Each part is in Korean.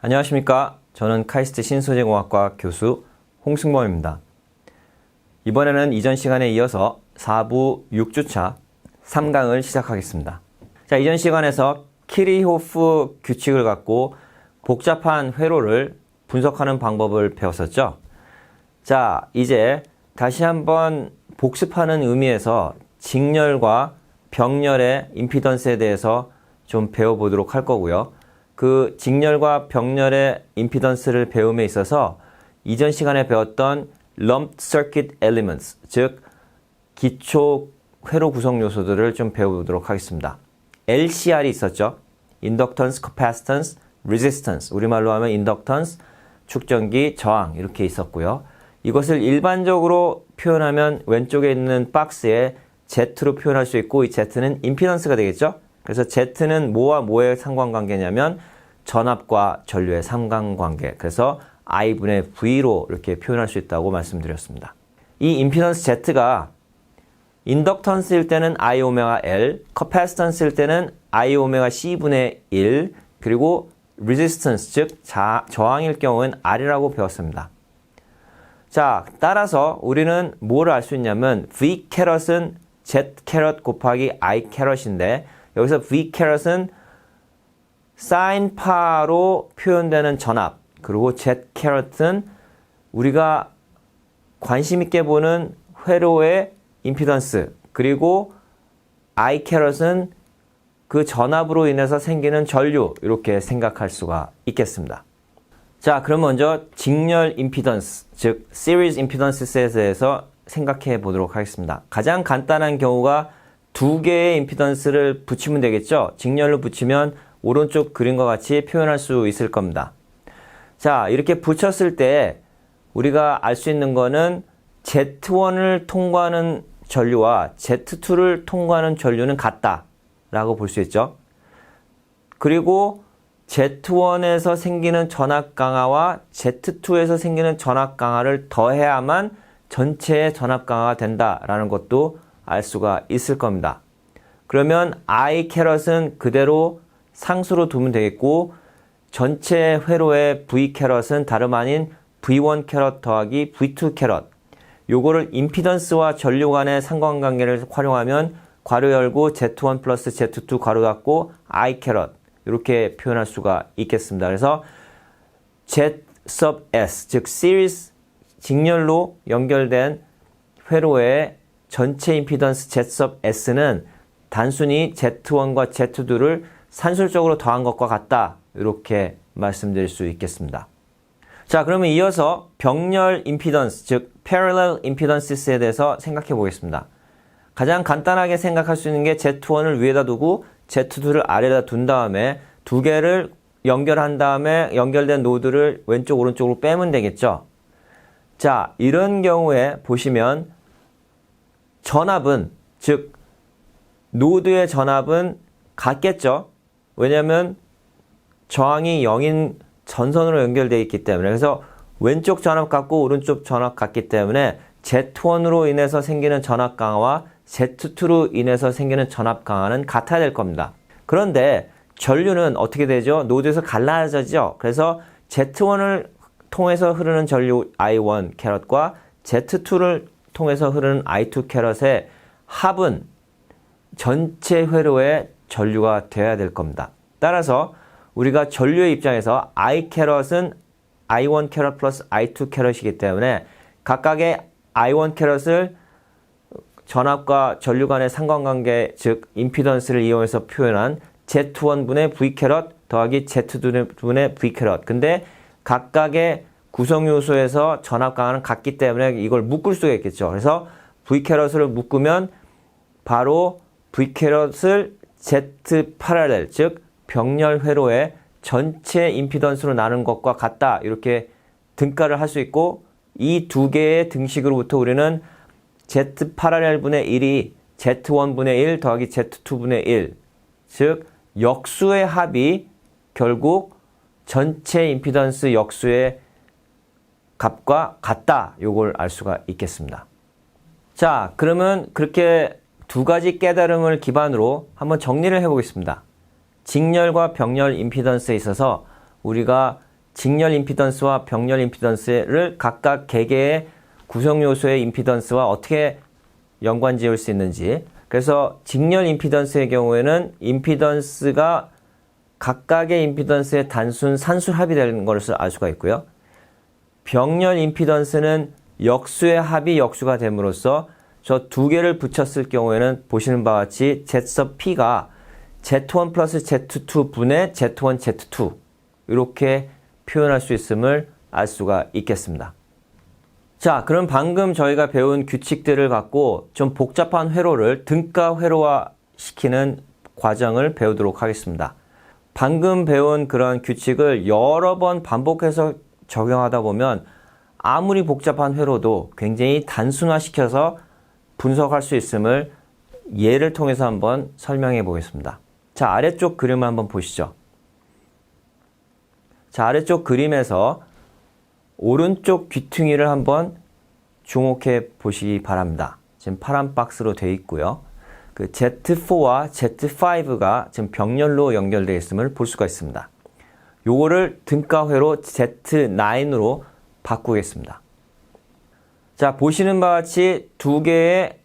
안녕하십니까. 저는 카이스트 신소재공학과 교수 홍승범입니다. 이번에는 이전 시간에 이어서 4부 6주차 3강을 시작하겠습니다. 자, 이전 시간에서 키리호프 규칙을 갖고 복잡한 회로를 분석하는 방법을 배웠었죠. 자, 이제 다시 한번 복습하는 의미에서 직렬과 병렬의 임피던스에 대해서 좀 배워보도록 할 거고요. 그 직렬과 병렬의 임피던스를 배움에 있어서 이전 시간에 배웠던 lumped circuit elements, 즉 기초 회로 구성 요소들을 좀 배워보도록 하겠습니다. LCR이 있었죠. Inductance, Capacitance, Resistance, 우리말로 하면 Inductance, 축전기, 저항 이렇게 있었고요. 이것을 일반적으로 표현하면 왼쪽에 있는 박스에 Z로 표현할 수 있고, 이 Z는 임피던스가 되겠죠. 그래서 Z는 뭐와 뭐의 상관관계냐면 전압과 전류의 상관관계, 그래서 I분의 V로 이렇게 표현할 수 있다고 말씀드렸습니다. 이 임피던스 Z가 인덕턴스일 때는 I 오메가 L, 커패시턴스일 때는 I 오메가 C분의 1, 그리고 resistance, 즉 저항일 경우는 R이라고 배웠습니다. 자, 따라서 우리는 뭘 알 수 있냐면 V 캐럿은 Z 캐럿 곱하기 I 캐럿인데, 여기서 V 캐럿은 사인 파로 표현되는 전압, 그리고 Z 캐럿은 우리가 관심 있게 보는 회로의 임피던스, 그리고 I 캐럿은 그 전압으로 인해서 생기는 전류, 이렇게 생각할 수가 있겠습니다. 자, 그럼 먼저 직렬 임피던스, 즉 series impedance에 대해서 생각해 보도록 하겠습니다. 가장 간단한 경우가 두 개의 임피던스를 붙이면 되겠죠. 직렬로 붙이면 오른쪽 그림과 같이 표현할 수 있을 겁니다. 자, 이렇게 붙였을 때 우리가 알 수 있는 거는 Z1을 통과하는 전류와 Z2를 통과하는 전류는 같다라고 볼 수 있죠. 그리고 Z1에서 생기는 전압 강화와 Z2에서 생기는 전압 강화를 더해야만 전체의 전압 강화가 된다라는 것도 알 수가 있을 겁니다. 그러면 I 캐럿은 그대로 상수로 두면 되겠고, 전체 회로의 V 캐럿은 다름 아닌 V1 캐럿 더하기 V2 캐럿, 요거를 임피던스와 전류 간의 상관관계를 활용하면 괄호 열고 Z1 플러스 Z2 괄호 닫고 I 캐럿, 이렇게 표현할 수가 있겠습니다. 그래서 Z sub S, 즉 series 직렬로 연결된 회로의 전체 임피던스 Z sub S는 단순히 Z1과 Z2를 산술적으로 더한 것과 같다, 이렇게 말씀드릴 수 있겠습니다. 자, 그러면 이어서 병렬 임피던스, 즉 parallel impedance 대해서 생각해 보겠습니다. 가장 간단하게 생각할 수 있는 게 Z1을 위에다 두고 Z2를 아래에다 둔 다음에 두 개를 연결한 다음에 연결된 노드를 왼쪽 오른쪽으로 빼면 되겠죠. 자, 이런 경우에 보시면 전압은, 즉 노드의 전압은 같겠죠. 왜냐하면 저항이 0인 전선으로 연결되어 있기 때문에. 그래서 왼쪽 전압 같고 오른쪽 전압 같기 때문에 Z1으로 인해서 생기는 전압 강화와 Z2로 인해서 생기는 전압 강화는 같아야 될 겁니다. 그런데 전류는 어떻게 되죠? 노드에서 갈라져죠. 그래서 Z1을 통해서 흐르는 전류 I1 캐럿과 Z2를 통해서 흐르는 I2 캐럿의 합은 전체 회로의 전류가 되어야 될 겁니다. 따라서 우리가 전류의 입장에서 I 캐럿은 I1 캐럿 플러스 I2 캐럿이기 때문에 각각의 I1 캐럿을 전압과 전류 간의 상관관계, 즉 임피던스를 이용해서 표현한 Z1분의 V 캐럿 더하기 Z2분의 V 캐럿. 근데 각각의 구성 요소에서 전압 강화는 같기 때문에 이걸 묶을 수가 있겠죠. 그래서 V 캐럿을 묶으면 바로 V 캐럿을 Z 파랄렐, 즉 병렬 회로의 전체 임피던스로 나눈 것과 같다, 이렇게 등가를 할 수 있고, 이 두 개의 등식으로부터 우리는 Z 파랄렐분의 1이 Z1분의 1 더하기 Z2분의 1, 즉 역수의 합이 결국 전체 임피던스 역수의 값과 같다, 요걸 알 수가 있겠습니다. 자, 그러면 그렇게 두 가지 깨달음을 기반으로 한번 정리를 해보겠습니다. 직렬과 병렬 임피던스에 있어서 우리가 직렬 임피던스와 병렬 임피던스를 각각 개개의 구성 요소의 임피던스와 어떻게 연관 지을 수 있는지. 그래서 직렬 임피던스의 경우에는 임피던스가 각각의 임피던스의 단순 산술 합이 되는 것을 알 수가 있고요. 병렬 임피던스는 역수의 합이 역수가 됨으로써 저 두 개를 붙였을 경우에는 보시는 바와 같이 Z sub P가 Z1 플러스 Z2 분의 Z1, Z2 이렇게 표현할 수 있음을 알 수가 있겠습니다. 자, 그럼 방금 저희가 배운 규칙들을 갖고 좀 복잡한 회로를 등가 회로화 시키는 과정을 배우도록 하겠습니다. 방금 배운 그런 규칙을 여러 번 반복해서 적용하다 보면 아무리 복잡한 회로도 굉장히 단순화시켜서 분석할 수 있음을 예를 통해서 한번 설명해 보겠습니다. 자, 아래쪽 그림을 한번 보시죠. 자, 아래쪽 그림에서 오른쪽 귀퉁이를 한번 주목해 보시기 바랍니다. 지금 파란 박스로 되어 있고요. 그 Z4와 Z5가 지금 병렬로 연결되어 있음을 볼 수가 있습니다. 요거를 등가회로 Z9으로 바꾸겠습니다. 자, 보시는 바와 같이 두 개의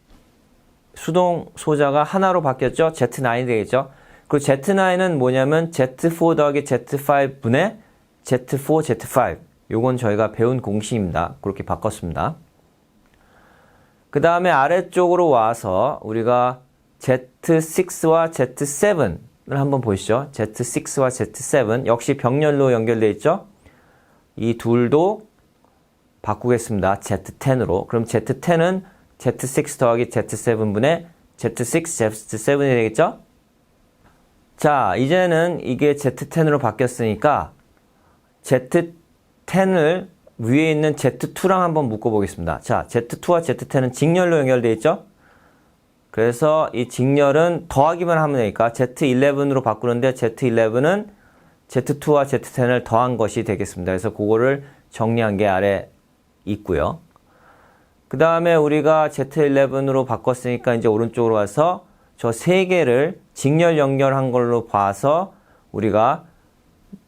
수동 소자가 하나로 바뀌었죠? Z9이 되겠죠? 그리고 Z9은 뭐냐면 Z4 더하기 Z5 분의 Z4, Z5. 요건 저희가 배운 공식입니다. 그렇게 바꿨습니다. 그 다음에 아래쪽으로 와서 우리가 Z6와 Z7을 한번 보시죠. Z6와 Z7 역시 병렬로 연결되어 있죠. 이 둘도 바꾸겠습니다. Z10으로. 그럼 Z10은 Z6 더하기 Z7분의 Z6, Z7이 되겠죠? 자, 이제는 이게 Z10으로 바뀌었으니까 Z10을 위에 있는 Z2랑 한번 묶어보겠습니다. 자, Z2와 Z10은 직렬로 연결되어 있죠? 그래서 이 직렬은 더하기만 하면 되니까 Z11으로 바꾸는데 Z11은 Z2와 Z10을 더한 것이 되겠습니다. 그래서 그거를 정리한 게 아래 있고요. 그 다음에 우리가 Z11으로 바꿨으니까 이제 오른쪽으로 와서 저 세 개를 직렬 연결한 걸로 봐서 우리가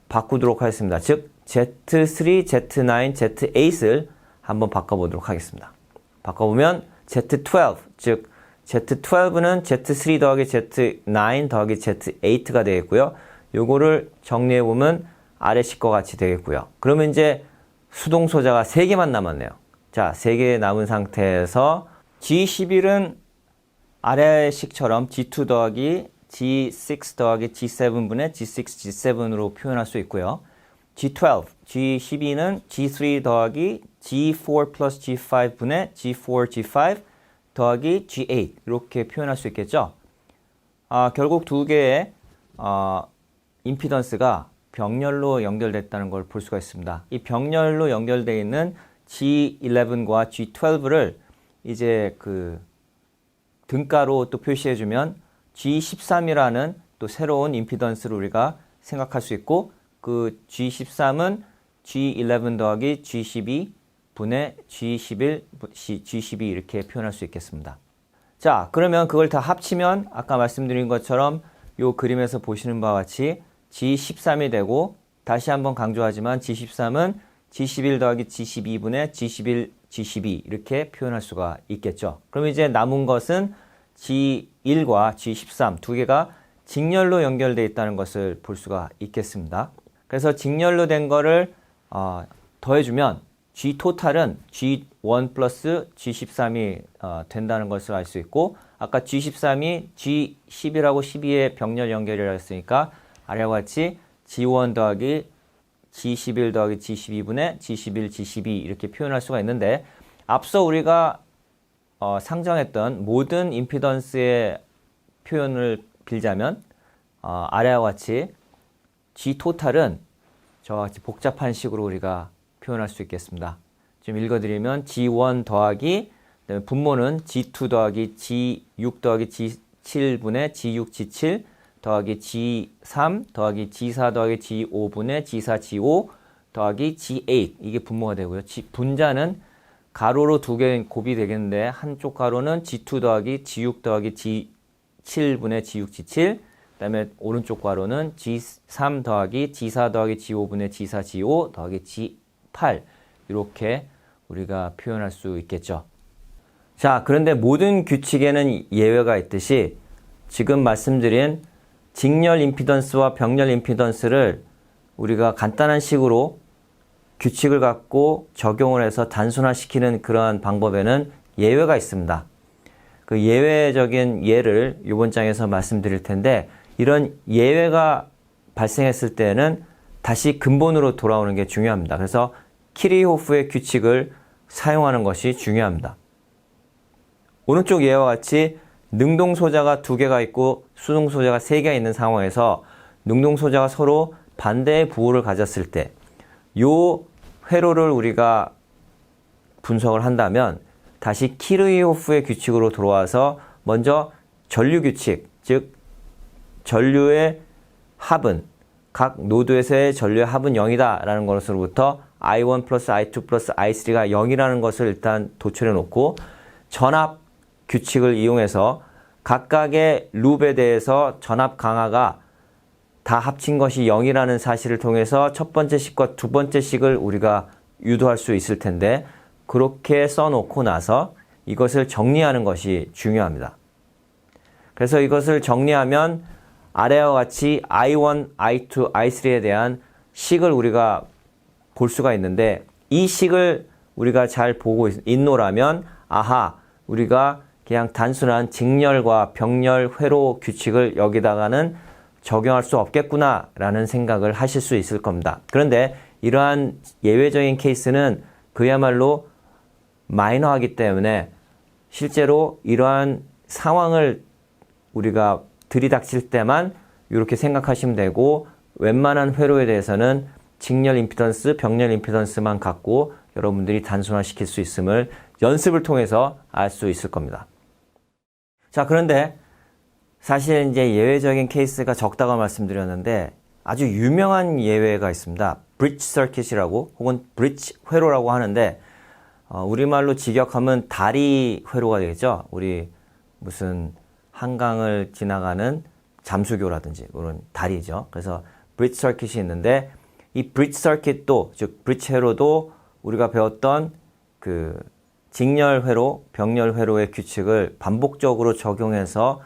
바꾸도록 하겠습니다. 즉 Z3, Z9, Z8을 한번 바꿔보도록 하겠습니다. 바꿔보면 Z12, 즉 Z12는 Z3 더하기 Z9 더하기 Z8가 되겠고요. 요거를 정리해보면 아래식과 같이 되겠고요. 그러면 이제 수동 소자가 3개만 남았네요. 자, 3개 남은 상태에서 G11은 아래식처럼 G2 더하기 G6 더하기 G7분의 G6, G7으로 표현할 수 있고요. G12, G12는 G3 더하기 G4 플러스 G5분의 G4, G5 더하기 G8 이렇게 표현할 수 있겠죠. 결국 두 개의 임피던스가 병렬로 연결됐다는 걸 볼 수가 있습니다. 이 병렬로 연결되어 있는 G11과 G12를 이제 그 등가로 또 표시해주면 G13이라는 또 새로운 임피던스를 우리가 생각할 수 있고 그 G13은 G11 더하기 G12 분의 G11, G12 이렇게 표현할 수 있겠습니다. 자, 그러면 그걸 다 합치면 아까 말씀드린 것처럼 이 그림에서 보시는 바와 같이 G13이 되고 다시 한번 강조하지만 G13은 G11 더하기 G12분의 G11, G12 이렇게 표현할 수가 있겠죠. 그럼 이제 남은 것은 G1과 G13 두 개가 직렬로 연결되어 있다는 것을 볼 수가 있겠습니다. 그래서 직렬로 된 거를 더해주면 G 토탈은 G1 플러스 G13이 된다는 것을 알 수 있고 아까 G13이 G11하고 12의 병렬 연결이라 했으니까 아래와 같이 G1 더하기 G11 더하기 G12분의 G11, G12 이렇게 표현할 수가 있는데 앞서 우리가 상정했던 모든 임피던스의 표현을 빌자면 아래와 같이 G 토탈은 저와 같이 복잡한 식으로 우리가 표현할 수 있겠습니다. 좀 읽어드리면 G1 더하기 그다음에 분모는 G2 더하기 G6 더하기 G7분의 G6, G7 더하기 G3 더하기 G4 더하기 G5분의 G4, G5 더하기 G8 이게 분모가 되고요. 분자는 가로로 두 개 곱이 되겠는데 한쪽 가로는 G2 더하기 G6 더하기 G7분의 G6, G7 그다음에 오른쪽 괄호는 G3 더하기 G4 더하기 G5분의 G4 G5 더하기 G8 이렇게 우리가 표현할 수 있겠죠. 자, 그런데 모든 규칙에는 예외가 있듯이 지금 말씀드린 직렬 임피던스와 병렬 임피던스를 우리가 간단한 식으로 규칙을 갖고 적용을 해서 단순화시키는 그러한 방법에는 예외가 있습니다. 그 예외적인 예를 이번 장에서 말씀드릴 텐데 이런 예외가 발생했을 때는 다시 근본으로 돌아오는 게 중요합니다. 그래서 키리호프의 규칙을 사용하는 것이 중요합니다. 오른쪽 예와 같이 능동소자가 2개가 있고 수동소자가 3개가 있는 상황에서 능동소자가 서로 반대의 부호를 가졌을 때 이 회로를 우리가 분석을 한다면 다시 키르호프의 규칙으로 돌아와서 먼저 전류규칙, 즉 전류의 합은 각 노드에서의 전류의 합은 0이다 라는 것으로부터 I1 플러스 I2 플러스 I3가 0이라는 것을 일단 도출해 놓고 전압 규칙을 이용해서 각각의 룹에 대해서 전압 강하가 다 합친 것이 0이라는 사실을 통해서 첫 번째 식과 두 번째 식을 우리가 유도할 수 있을 텐데 그렇게 써놓고 나서 이것을 정리하는 것이 중요합니다. 그래서 이것을 정리하면 아래와 같이 I1, I2, I3에 대한 식을 우리가 볼 수가 있는데 이 식을 우리가 잘 보고 있노라면 아하, 우리가 그냥 단순한 직렬과 병렬 회로 규칙을 여기다가는 적용할 수 없겠구나 라는 생각을 하실 수 있을 겁니다. 그런데 이러한 예외적인 케이스는 그야말로 마이너하기 때문에 실제로 이러한 상황을 우리가 들이닥칠 때만 이렇게 생각하시면 되고 웬만한 회로에 대해서는 직렬 임피던스, 병렬 임피던스만 갖고 여러분들이 단순화시킬 수 있음을 연습을 통해서 알 수 있을 겁니다. 자, 그런데 사실 이제 예외적인 케이스가 적다고 말씀드렸는데 아주 유명한 예외가 있습니다. 브릿지 서킷이라고 혹은 브릿지 회로라고 하는데 우리말로 직역하면 다리 회로가 되겠죠. 우리 무슨 한강을 지나가는 잠수교라든지 그런 다리죠. 그래서 브릿지 서킷이 있는데 이 브릿지 서킷도 즉 브릿지 회로도 우리가 배웠던 그 직렬 회로, 병렬 회로의 규칙을 반복적으로 적용해서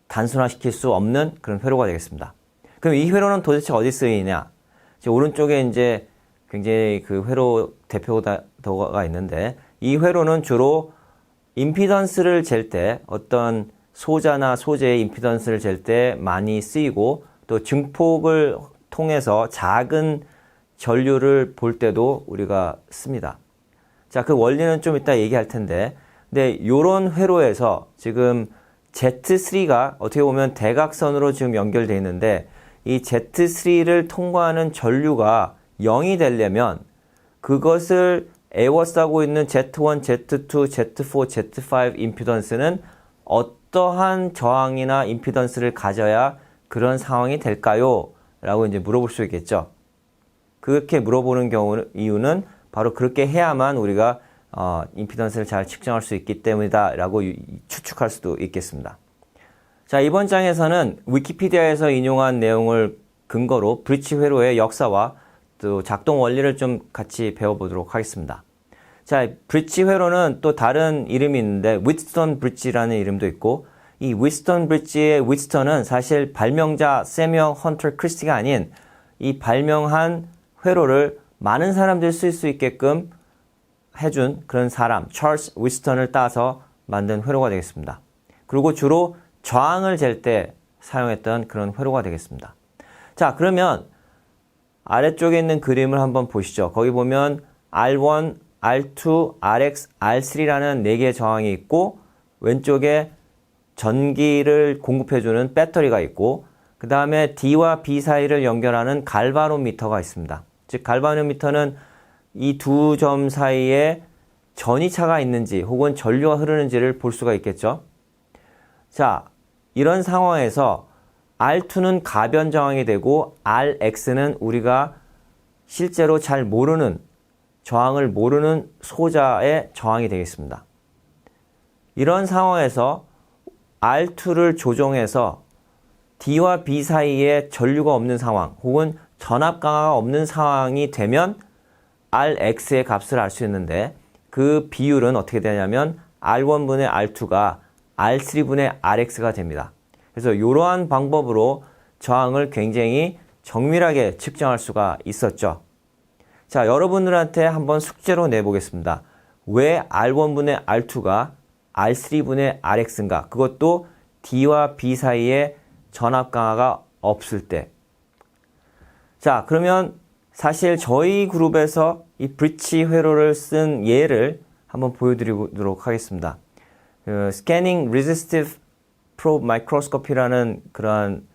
단순화시킬 수 없는 그런 회로가 되겠습니다. 그럼 이 회로는 도대체 어디 쓰이냐? 오른쪽에 이제 굉장히 그 회로 대표가 있는데 이 회로는 주로 임피던스를 잴 때 어떤 소자나 소재의 임피던스를 잴 때 많이 쓰이고 또 증폭을 통해서 작은 전류를 볼 때도 우리가 씁니다. 자, 그 원리는 좀 이따 얘기할 텐데 근데 이런 회로에서 지금 Z3가 어떻게 보면 대각선으로 지금 연결되어 있는데 이 Z3를 통과하는 전류가 0이 되려면 그것을 에워싸고 있는 Z1, Z2, Z4, Z5 임피던스는 어떠한 저항이나 임피던스를 가져야 그런 상황이 될까요? 라고 이제 물어볼 수 있겠죠. 그렇게 물어보는 이유는 바로 그렇게 해야만 우리가 임피던스를 잘 측정할 수 있기 때문이다 라고 추측할 수도 있겠습니다. 자, 이번 장에서는 위키피디아에서 인용한 내용을 근거로 브릿지 회로의 역사와 또 작동 원리를 좀 같이 배워보도록 하겠습니다. 자, 브릿지 회로는 또 다른 이름이 있는데 휘스턴 브릿지라는 이름도 있고 이 휘스턴 브릿지의 휘스턴은 사실 발명자 세뮤얼 헌터 크리스티가 아닌 이 발명한 회로를 많은 사람들이 쓸 수 있게끔 해준 그런 사람 찰스 휘스턴을 따서 만든 회로가 되겠습니다. 그리고 주로 저항을 잴 때 사용했던 그런 회로가 되겠습니다. 자, 그러면 아래쪽에 있는 그림을 한번 보시죠. 거기 보면 R1, R2, RX, R3라는 4개의 저항이 있고 왼쪽에 전기를 공급해주는 배터리가 있고 그 다음에 D와 B 사이를 연결하는 갈바노미터가 있습니다. 즉 갈바노미터는 이 두 점 사이에 전이차가 있는지 혹은 전류가 흐르는지를 볼 수가 있겠죠. 자, 이런 상황에서 R2는 가변 저항이 되고 RX는 우리가 실제로 잘 모르는 저항을 모르는 소자의 저항이 되겠습니다. 이런 상황에서 R2를 조정해서 D와 B 사이에 전류가 없는 상황 혹은 전압 강화가 없는 상황이 되면 Rx의 값을 알 수 있는데 그 비율은 어떻게 되냐면 R1분의 R2가 R3분의 Rx가 됩니다. 그래서 이러한 방법으로 저항을 굉장히 정밀하게 측정할 수가 있었죠. 자, 여러분들한테 한번 숙제로 내보겠습니다. 왜 R1분의 R2가 R3분의 RX인가? 그것도 D와 B 사이에 전압 강화가 없을 때. 자, 그러면 사실 저희 그룹에서 이 브릿지 회로를 쓴 예를 한번 보여드리도록 하겠습니다. Scanning Resistive Probe Microscope라는 그러한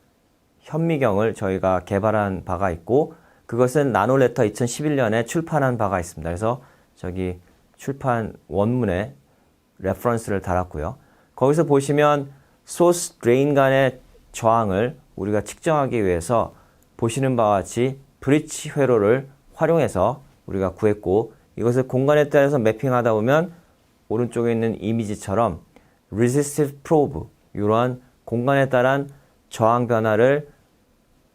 현미경을 저희가 개발한 바가 있고 그것은 나노레터 2011년에 출판한 바가 있습니다. 그래서 저기 출판 원문에 레퍼런스를 달았고요. 거기서 보시면 소스 드레인 간의 저항을 우리가 측정하기 위해서 보시는 바와 같이 브릿지 회로를 활용해서 우리가 구했고 이것을 공간에 따라서 매핑하다 보면 오른쪽에 있는 이미지처럼 resistive probe 이러한 공간에 따른 저항 변화를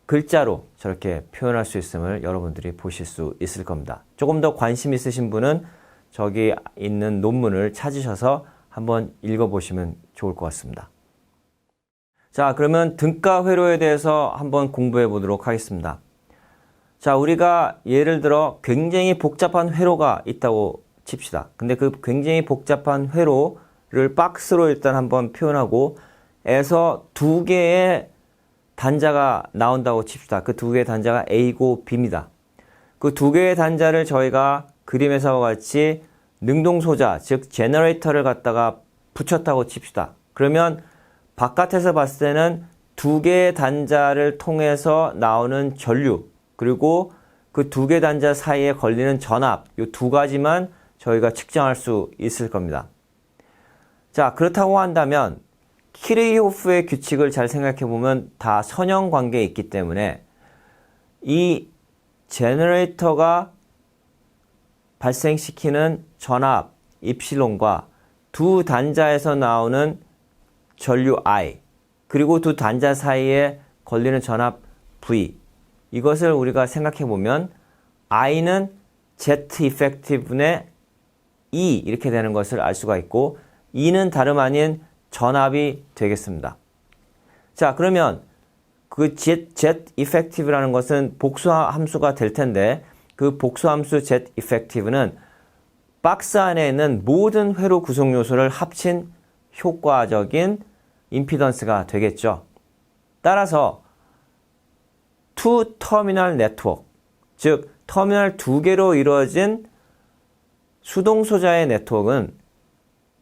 글자로 저렇게 표현할 수 있음을 여러분들이 보실 수 있을 겁니다. 조금 더 관심 있으신 분은 저기 있는 논문을 찾으셔서 한번 읽어보시면 좋을 것 같습니다. 자, 그러면 등가 회로에 대해서 한번 공부해 보도록 하겠습니다. 자, 우리가 예를 들어 굉장히 복잡한 회로가 있다고 칩시다. 근데 그 굉장히 복잡한 회로를 박스로 일단 한번 표현하고 에서 두 개의 단자가 나온다고 칩시다. 그 두 개의 단자가 A고 B입니다. 그 두 개의 단자를 저희가 그림에서와 같이 능동소자, 즉 제너레이터를 갖다가 붙였다고 칩시다. 그러면 바깥에서 봤을 때는 두 개의 단자를 통해서 나오는 전류 그리고 그 두 개 단자 사이에 걸리는 전압 이 두 가지만 저희가 측정할 수 있을 겁니다. 자, 그렇다고 한다면 키르호프의 규칙을 잘 생각해 보면 다 선형 관계에 있기 때문에 이 제너레이터가 발생시키는 전압 입실론과 두 단자에서 나오는 전류 I 그리고 두 단자 사이에 걸리는 전압 V 이것을 우리가 생각해 보면 I는 Z effective분의 E 이렇게 되는 것을 알 수가 있고 E는 다름 아닌 전압이 되겠습니다. 자, 그러면 그 Z effective라는 것은 복수함수가 될 텐데 그 복수함수 Z effective는 박스 안에 있는 모든 회로 구성 요소를 합친 효과적인 임피던스가 되겠죠. 따라서 투 터미널 네트워크, 즉 터미널 두 개로 이루어진 수동소자의 네트워크는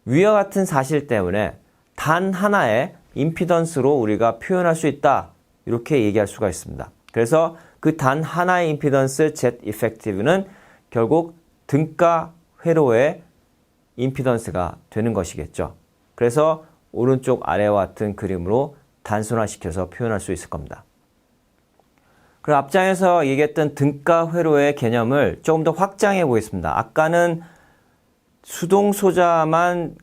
위와 같은 사실 때문에 단 하나의 임피던스로 우리가 표현할 수 있다. 이렇게 얘기할 수가 있습니다. 그래서 그 단 하나의 임피던스 Z effective는 결국 등가 회로의 임피던스가 되는 것이겠죠. 그래서 오른쪽 아래와 같은 그림으로 단순화시켜서 표현할 수 있을 겁니다. 그럼 앞장에서 얘기했던 등가 회로의 개념을 조금 더 확장해 보겠습니다. 아까는 수동소자만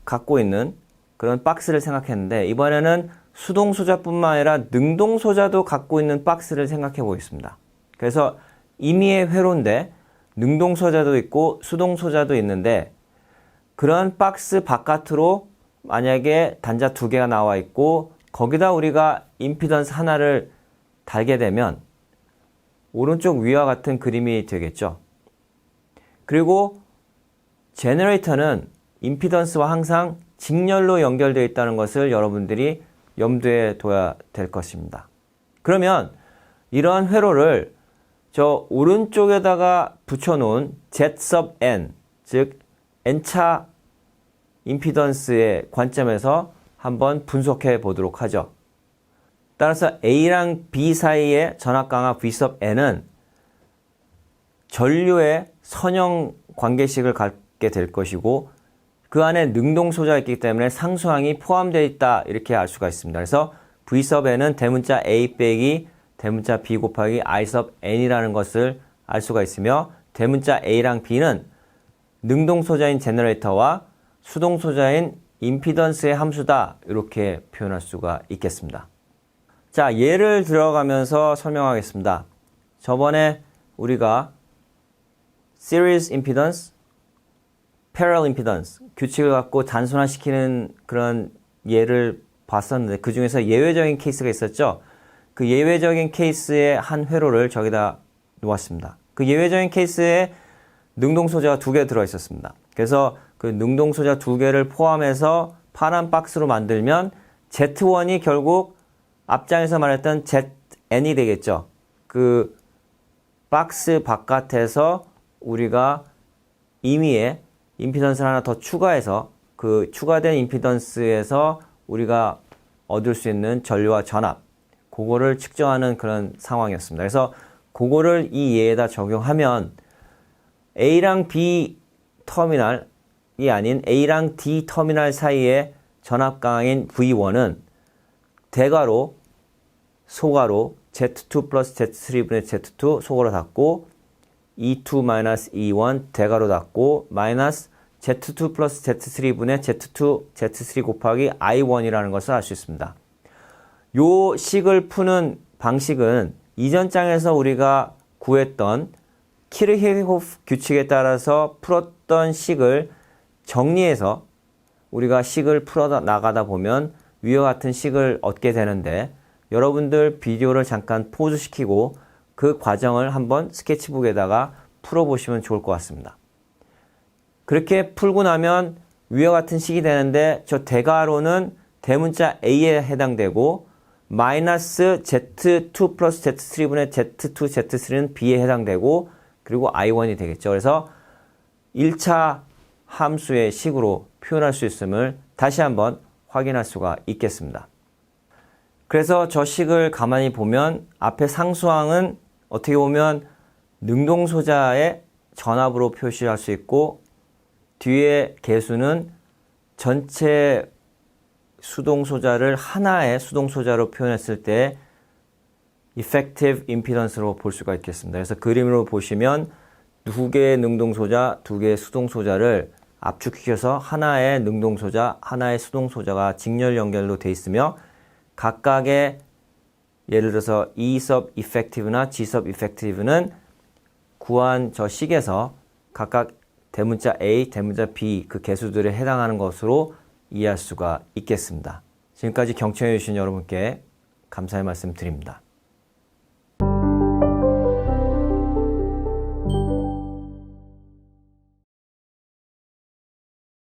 갖고 있는 그런 박스를 생각했는데 이번에는 수동소자뿐만 아니라 능동소자도 갖고 있는 박스를 생각해 보겠습니다. 그래서 임의의 회로인데 능동소자도 있고 수동소자도 있는데 그런 박스 바깥으로 만약에 단자 두 개가 나와 있고 거기다 우리가 임피던스 하나를 달게 되면 오른쪽 위와 같은 그림이 되겠죠. 그리고 제너레이터는 임피던스와 항상 직렬로 연결되어 있다는 것을 여러분들이 염두에 둬야 될 것입니다. 그러면 이러한 회로를 저 오른쪽에다가 붙여놓은 Z sub N, 즉 N차 임피던스의 관점에서 한번 분석해 보도록 하죠. 따라서 A랑 B 사이의 전압 강화 V sub N은 전류의 선형 관계식을 갖게 될 것이고 그 안에 능동소자가 있기 때문에 상수항이 포함되어 있다 이렇게 알 수가 있습니다. 그래서 V sub N은 대문자 A 빼기 대문자 B 곱하기 I sub N이라는 것을 알 수가 있으며 대문자 A랑 B는 능동소자인 제너레이터와 수동소자인 임피던스의 함수다 이렇게 표현할 수가 있겠습니다. 자, 예를 들어가면서 설명하겠습니다. 저번에 우리가 series impedance, parallel impedance 규칙을 갖고 단순화시키는 그런 예를 봤었는데 그 중에서 예외적인 케이스가 있었죠. 그 예외적인 케이스의 한 회로를 저기다 놓았습니다. 그 예외적인 케이스에 능동소재가 2개 들어있었습니다. 그래서 그 능동소재 2개를 포함해서 파란 박스로 만들면 Z1이 결국 앞장에서 말했던 ZN이 되겠죠. 그 박스 바깥에서 우리가 임의의 임피던스를 하나 더 추가해서 그 추가된 임피던스에서 우리가 얻을 수 있는 전류와 전압, 그거를 측정하는 그런 상황이었습니다. 그래서 그거를 이 예에다 적용하면 A랑 B 터미널이 아닌 A랑 D 터미널 사이의 전압강인 V1은 대괄호, 소괄호 Z2 플러스 Z3분의 Z2 소괄호 닫고 E2 마이너스 E1 대괄호 닫고 마이너스 Z2 플러스 Z3분의 Z2 Z3 곱하기 I1이라는 것을 알 수 있습니다. 요 식을 푸는 방식은 이전 장에서 우리가 구했던 키르히호프 규칙에 따라서 풀었던 식을 정리해서 우리가 식을 풀어 나가다 보면 위와 같은 식을 얻게 되는데 여러분들 비디오를 잠깐 포즈시키고 그 과정을 한번 스케치북에다가 풀어보시면 좋을 것 같습니다. 그렇게 풀고 나면 위와 같은 식이 되는데 저 대괄호는 대문자 A에 해당되고 마이너스 Z2 플러스 Z3분의 Z2, Z3는 B에 해당되고 그리고 I1이 되겠죠. 그래서 1차 함수의 식으로 표현할 수 있음을 다시 한번 확인할 수가 있겠습니다. 그래서 저 식을 가만히 보면 앞에 상수항은 어떻게 보면 능동소자의 전압으로 표시할 수 있고 뒤에 계수는 전체 수동소자를 하나의 수동소자로 표현했을 때 effective impedance로 볼 수가 있겠습니다. 그래서 그림으로 보시면 2개의 능동소자, 2개의 수동소자를 압축시켜서 하나의 능동소자, 하나의 수동소자가 직렬 연결로 되어 있으며 각각의 예를 들어서 E sub effective나 G sub effective는 구한 저 식에서 각각 대문자 A, 대문자 B 그 개수들에 해당하는 것으로 이해할 수가 있겠습니다. 지금까지 경청해 주신 여러분께 감사의 말씀 드립니다.